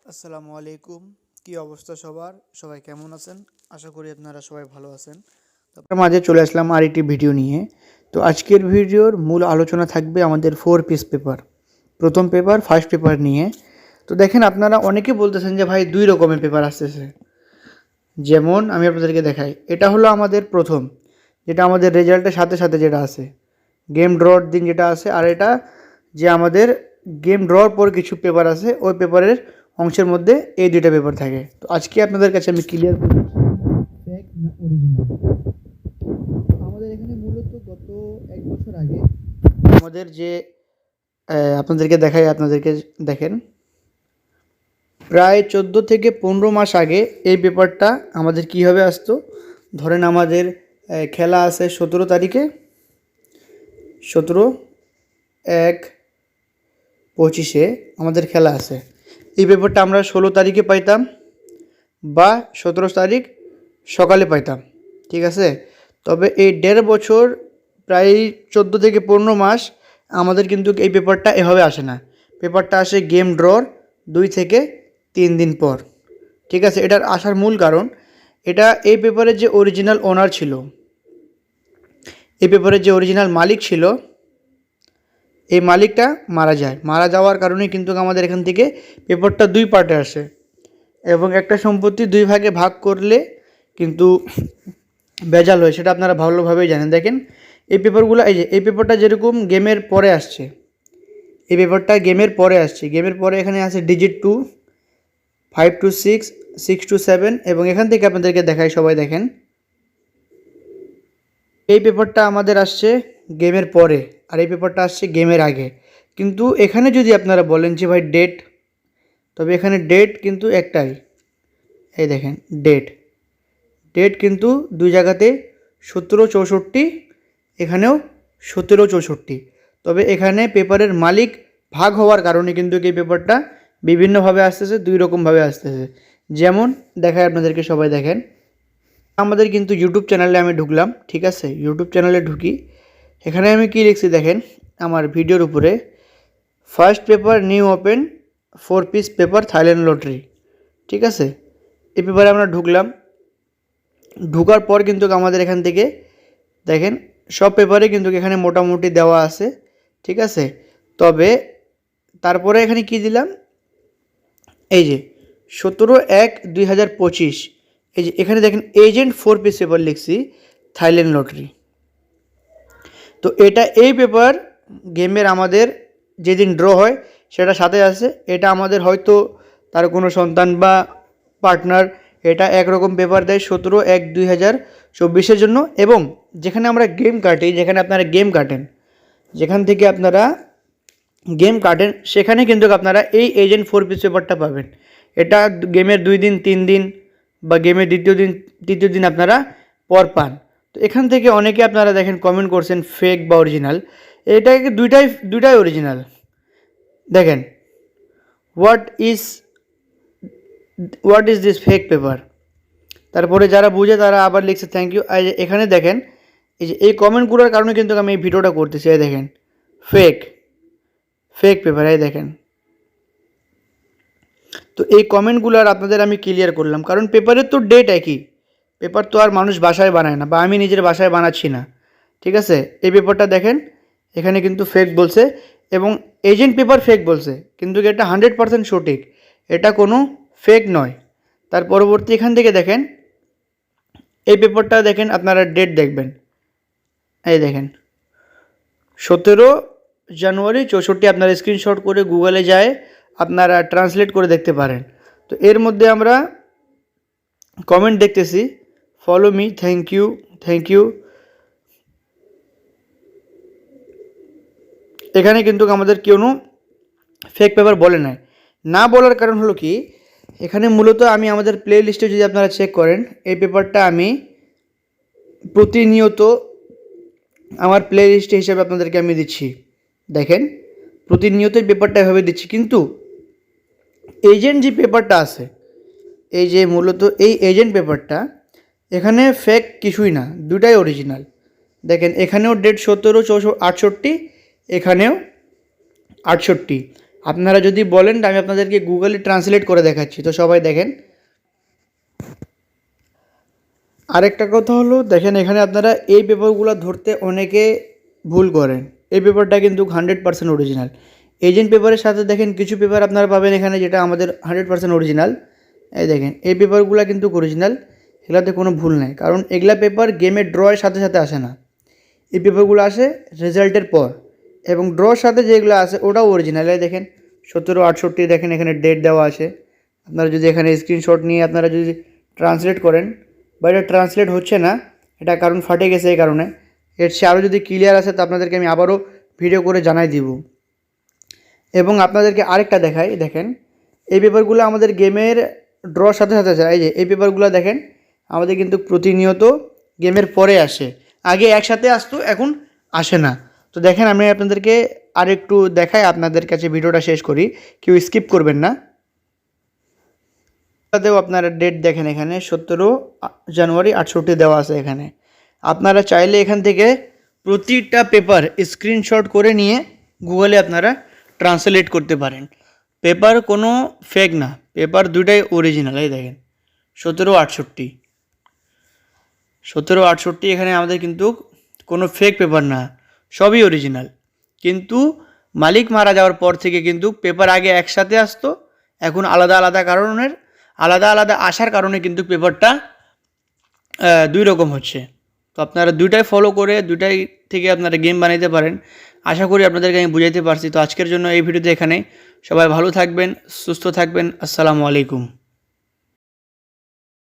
আসসালামু আলাইকুম। কি অবস্থা সবার? সবাই কেমন আছেন? আশা করি আপনারা সবাই ভালো আছেন। তো আপনার মাঝে চলে আসলাম আরেকটি ভিডিও নিয়ে। তো আজকের ভিডিওর মূল আলোচনা থাকবে আমাদের 4 পিস পেপার। প্রথম পেপার, ফার্স্ট পেপার নিয়ে। তো দেখেন আপনারা অনেকে বলতেছেন যে ভাই 2 রকমের পেপার আসতেছে। যেমন আমি আপনাদেরকে দেখাই। এটা হলো আমাদের প্রথম, যেটা আমাদের রেজাল্টের সাথে সাথে যেটা আছে। গেম ড্রর দিন যেটা আছে, আর এটা যে আমাদের গেম ড্রর পর কিছু পেপার আছে, ওই পেপারের অংশের মধ্যে এই দুইটা পেপার থাকে। তো আজকে আপনাদের কাছে আমি ক্লিয়ার করে দিচ্ছি ফেক না অরিজিনাল। আমাদের এখানে মূলত গত 1 বছর আগে আমাদের যে আপনাদেরকে দেখাই, আপনাদেরকে দেখেন, প্রায় 14 থেকে 15 মাস আগে এই পেপারটা আমাদের কীভাবে আসতো। ধরেন আমাদের খেলা আছে 17 তারিখে, 17/1/25 আমাদের খেলা আছে। এই পেপারটা আমরা 16 তারিখে পাইতাম বা 17 তারিখ সকালে পাইতাম, ঠিক আছে। তবে এই 1.5 বছর, প্রায় 14 থেকে 15 মাস আমাদের কিন্তু এই পেপারটা এভাবে আসে না। পেপারটা আসে গেম ড্রর 2 থেকে 3 দিন পর, ঠিক আছে। এটার আসার মূল কারণ, এটা এই পেপারের যে অরিজিনাল ওনার ছিল, এই পেপারের যে অরিজিনাল মালিক ছিল, এই মালিকটা মারা যায়। মারা যাওয়ার কারণে কিন্তু আমাদের এখান থেকে পেপারটা 2 পার্টে আসে, এবং একটা সম্পত্তি 2 ভাগে ভাগ করলে কিন্তু ভেজাল হয়, সেটা আপনারা ভালোভাবেই জানেন। দেখেন এই পেপারগুলো, এই যে এই পেপারটা যেরকম গেমের পরে আসছে, এই পেপারটা গেমের পরে আসছে। গেমের পরে এখানে আছে ডিজিট 2, 5 to 6, 6 to 7, এবং এখান থেকে আপনাদেরকে দেখাই, সবাই দেখেন। এই পেপারটা আমাদের আসছে গেমের পরে, আর এই পেপারটা আসছে গেমের আগে। কিন্তু এখানে যদি আপনারা বলেন যে ভাই ডেট, তবে এখানে ডেট কিন্তু একটাই। এই দেখেন ডেট, ডেট কিন্তু 2 জায়গাতে 17/64, এখানেও 17/64। তবে এখানে পেপারের মালিক ভাগ হওয়ার কারণে কিন্তু এই পেপারটা বিভিন্নভাবে আসতেছে, 2 রকমভাবে আসতেছে। যেমন দেখায় আপনাদেরকে, সবাই দেখেন। আমাদের কিন্তু ইউটিউব চ্যানেলে আমি ঢুকলাম, ঠিক আছে। ইউটিউব চ্যানেলে ঢুকি, এখানে আমি কি লিখছি দেখেন আমার ভিডিওর উপরে, first paper new open 4 piece paper Thailand lottery, ঠিক আছে। এই পেপারে আমরা ঢুকলাম। ঢোকার পর কিন্তু আমাদের এখান থেকে দেখেন সব পেপারে কিন্তু এখানে মোটামুটি দেওয়া আছে, ঠিক আছে। তবে তারপরে এখানে কি দিলাম, এই যে 17/1/2025, এই যে এখানে দেখেন এজেন্ট 4 পিস পেপার লিখছি থাইল্যান্ড লটারি। তো এটা এই পেপার গেমের আমাদের যেদিন ড্র হয় সেটা সাথে আছে। এটা আমাদের হয়তো তার কোনো সন্তান বা পার্টনার এটা একরকম পেপার দেয় 17/1/2024 জন্য। এবং যেখানে আমরা গেম কাটি, যেখানে আপনারা গেম কাটেন, যেখান থেকে আপনারা গেম কাটেন, সেখানে কিন্তু আপনারা এই এজেন্ট 4 পিস পেপারটা পাবেন। এটা গেমের 2 দিন 3 দিন বা গেমের দ্বিতীয় দিন তৃতীয় দিন আপনারা পর পান। তো এখান থেকে অনেকে আপনারা দেখেন কমেন্ট করছেন ফেক বা অরিজিনাল। এটাকে দুইটাই অরিজিনাল। দেখেন what is this fake paper. তারপরে যারা বুঝে তারা আবার লিখছে থ্যাংক ইউ। এখানে দেখেন, এই যে এই কমেন্টগুলোর কারণে কিন্তু আমি এই ভিডিওটা করতেছি। এই দেখেন ফেক পেপার, এই দেখেন। তো এই কমেন্টগুলো আর আপনাদের আমি ক্লিয়ার করলাম, কারণ পেপারের তো ডেট একই। পেপার তো আর মানুষ বাসায় বানায় না, বা আমি নিজের বাসায় বানাচ্ছি না, ঠিক আছে। এই পেপারটা দেখেন, এখানে কিন্তু ফেক বলছে, এবং এজেন্ট পেপার ফেক বলছে, কিন্তু এটা 100% সঠিক, এটা কোনো ফেক নয়। তার পরবর্তী এখান থেকে দেখেন এই পেপারটা দেখেন, আপনারা ডেট দেখবেন, এই দেখেন 17/জানুয়ারি/64। আপনারা স্ক্রিনশট করে গুগলে যায় আপনারা ট্রান্সলেট করে দেখতে পারেন। তো এর মধ্যে আমরা কমেন্ট দেখতেছি, ফলো মি, থ্যাংক ইউ। এখানে কিন্তু আমাদের কোনো ফেক পেপার বলে নাই। না বলার কারণ হলো কি, এখানে মূলত আমি আমাদের প্লে লিস্টে যদি আপনারা চেক করেন, এই পেপারটা আমি প্রতিনিয়ত আমার প্লে লিস্টে হিসাবে আপনাদেরকে আমি দিচ্ছি। দেখেন প্রতিনিয়ত এই পেপারটা এভাবে দিচ্ছি, কিন্তু এজেন্ট যে পেপারটা আছে, এই যে মূলত এই এজেন্ট পেপারটা, এখানে ফেক কিছুই না, দুটাই অরিজিনাল। দেখেন এখানেও ডেট 17/68, এখানেও 68। আপনারা যদি বলেন আমি আপনাদেরকে গুগলে ট্রান্সলেট করে দেখাচ্ছি। তো সবাই দেখেন। আরেকটা কথা হলো দেখেন, এখানে আপনারা এই পেপারগুলো ধরতে অনেকে ভুল করেন। এই পেপারটা কিন্তু 100% অরিজিনাল। এজেন্ট পেপারের সাথে দেখেন কিছু পেপার আপনারা পাবেন এখানে যেটা আমাদের 100% অরিজিনাল। এই দেখেন এই পেপারগুলো কিন্তু অরিজিনাল, এগুলাতে কোনো ভুল নাই। কারণ এগুলা পেপার গেমের ড্রয়ের সাথে সাথে আসে না, এই পেপারগুলো আসে রেজাল্টের পর। এবং ড্রর সাথে যেগুলো আছে ওটাও অরিজিনাল। এই দেখেন 1768 দেখেন এখানে ডেট দেওয়া আছে। আপনারা যদি এখানে স্ক্রিনশট নিয়ে আপনারা যদি ট্রান্সলেট করেন, বা এটা ট্রান্সলেট হচ্ছে না, এটা কারণ ফাটে গেছে এই কারণে। এর চেয়ে আরও যদি ক্লিয়ার আছে তো আপনাদেরকে আমি আবারও ভিডিও করে জানাই দিব। এবং আপনাদেরকে আরেকটা দেখাই, দেখেন এই পেপারগুলো আমাদের গেমের ড্রর সাথে সাথে আছে। এই যে এই পেপারগুলো দেখেন আমাদের কিন্তু প্রতিনিয়ত গেমের পরে আসে, আগে একসাথে আসতো এখন আসে না। তো দেখেন আমি আপনাদেরকে আরেকটু দেখাই, আপনাদের কাছে ভিডিওটা শেষ করি, কেউ স্কিপ করবেন না। তাতেও আপনারা ডেট দেখেন এখানে 17 জানুয়ারি 68 দেওয়া আছে এখানে। আপনারা চাইলে এখান থেকে প্রতিটা পেপার স্ক্রিনশট করে নিয়ে গুগলে আপনারা ট্রান্সলেট করতে পারেন। পেপার কোনো ফেক না, পেপার দুটাই অরিজিনাল। এই দেখেন 1768 এখানে আমাদের কিন্তু কোনো ফেক পেপার না, সবই অরিজিনাল। কিন্তু মালিক মারা যাওয়ার পর থেকে কিন্তু পেপার আগে একসাথে আসতো, এখন আলাদা আলাদা আসার কারণে কিন্তু পেপারটা দুই রকম হচ্ছে। তো আপনারা দুইটাই ফলো করে দুইটাই থেকে আপনারা গেম বানাইতে পারেন। আশা করি আপনাদেরকে আমি বুঝাইতে পারছি। তো আজকের জন্য এই ভিডিওতে এখানে, সবাই ভালো থাকবেন, সুস্থ থাকবেন। আসসালামু আলাইকুম।